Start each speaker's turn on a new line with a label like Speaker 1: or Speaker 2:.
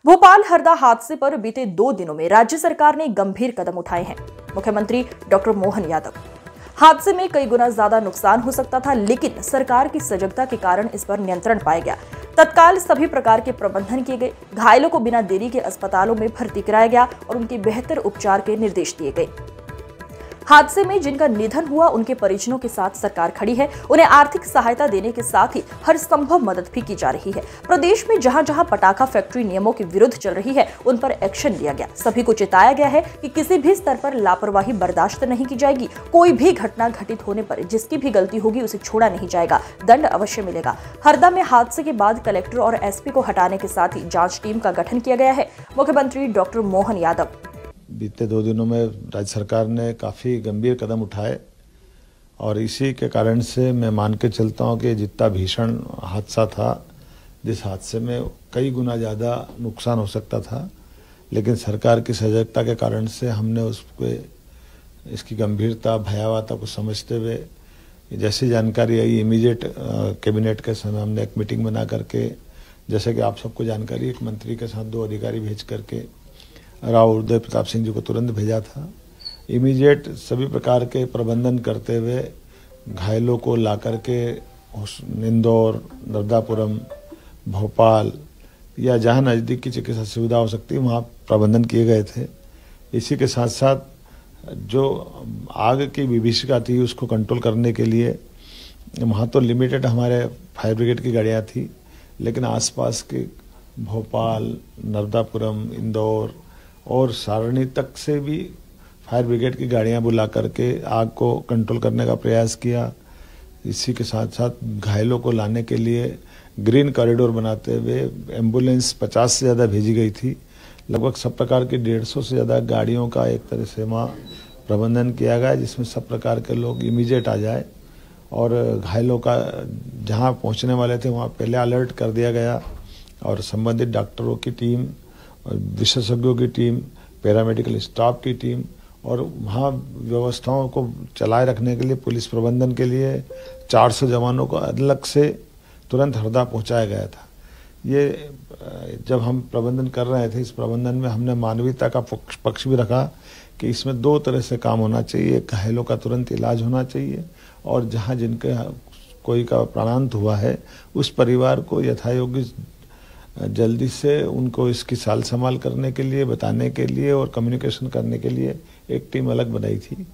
Speaker 1: भोपाल हरदा हादसे पर बीते 2 दिनों में राज्य सरकार ने गंभीर कदम उठाए हैं। मुख्यमंत्री डॉक्टर मोहन यादव, हादसे में कई गुना ज्यादा नुकसान हो सकता था, लेकिन सरकार की सजगता के कारण इस पर नियंत्रण पाया गया। तत्काल सभी प्रकार के प्रबंधन किए गए, घायलों को बिना देरी के अस्पतालों में भर्ती कराया गया और उनके बेहतर उपचार के निर्देश दिए गए। हादसे में जिनका निधन हुआ, उनके परिजनों के साथ सरकार खड़ी है। उन्हें आर्थिक सहायता देने के साथ ही हर संभव मदद भी की जा रही है। प्रदेश में जहां जहां पटाखा फैक्ट्री नियमों के विरुद्ध चल रही है, उन पर एक्शन लिया गया। सभी को चेताया गया है कि किसी भी स्तर पर लापरवाही बर्दाश्त नहीं की जाएगी। कोई भी घटना घटित होने पर जिसकी भी गलती होगी उसे छोड़ा नहीं जाएगा, दंड अवश्य मिलेगा। हरदा में हादसे के बाद कलेक्टर और एसपी को हटाने के साथ ही जांच टीम का गठन किया गया है। मुख्यमंत्री डॉक्टर मोहन यादव,
Speaker 2: बीते 2 दिनों में राज्य सरकार ने काफ़ी गंभीर कदम उठाए और इसी के कारण से मैं मान के चलता हूं कि जितना भीषण हादसा था, जिस हादसे में कई गुना ज़्यादा नुकसान हो सकता था, लेकिन सरकार की सजगता के कारण से हमने उस पर इसकी गंभीरता, भयावहता को समझते हुए जैसी जानकारी आई, इमीडिएट कैबिनेट के समय हमने एक मीटिंग बना करके, जैसे कि आप सबको जानकारी, एक मंत्री के साथ 2 अधिकारी भेज करके राव उदय प्रताप सिंह जी को तुरंत भेजा था। इमीडिएट सभी प्रकार के प्रबंधन करते हुए घायलों को ला करके इंदौर, नर्मदापुरम, भोपाल या जहां नज़दीक की चिकित्सा सुविधा हो सकती है वहां प्रबंधन किए गए थे। इसी के साथ साथ जो आग की विभीषिका थी उसको कंट्रोल करने के लिए वहां तो लिमिटेड हमारे फायर ब्रिगेड की गाड़ियां थी, लेकिन आसपास के भोपाल, नर्मदापुरम, इंदौर और सारणी तक से भी फायर ब्रिगेड की गाड़ियां बुला करके आग को कंट्रोल करने का प्रयास किया। इसी के साथ साथ घायलों को लाने के लिए ग्रीन कॉरिडोर बनाते हुए एम्बुलेंस 50 से ज़्यादा भेजी गई थी। लगभग सब प्रकार की 150 से ज़्यादा गाड़ियों का एक तरह से वहाँ प्रबंधन किया गया, जिसमें सब प्रकार के लोग इमीडिएट आ जाए और घायलों का जहाँ पहुँचने वाले थे वहाँ पहले अलर्ट कर दिया गया और संबंधित डॉक्टरों की टीम, विशेषज्ञों की टीम, पैरामेडिकल स्टाफ की टीम और वहाँ व्यवस्थाओं को चलाए रखने के लिए पुलिस प्रबंधन के लिए 400 जवानों को अलग से तुरंत हरदा पहुँचाया गया था। ये जब हम प्रबंधन कर रहे थे, इस प्रबंधन में हमने मानवीयता का पक्ष भी रखा कि इसमें 2 तरह से काम होना चाहिए। घायलों का तुरंत इलाज होना चाहिए और जहाँ जिनके कोई का प्राणांत हुआ है उस परिवार को यथायोग्य जल्दी से उनको इसकी साल संभाल करने के लिए, बताने के लिए और कम्युनिकेशन करने के लिए एक टीम अलग बनाई थी।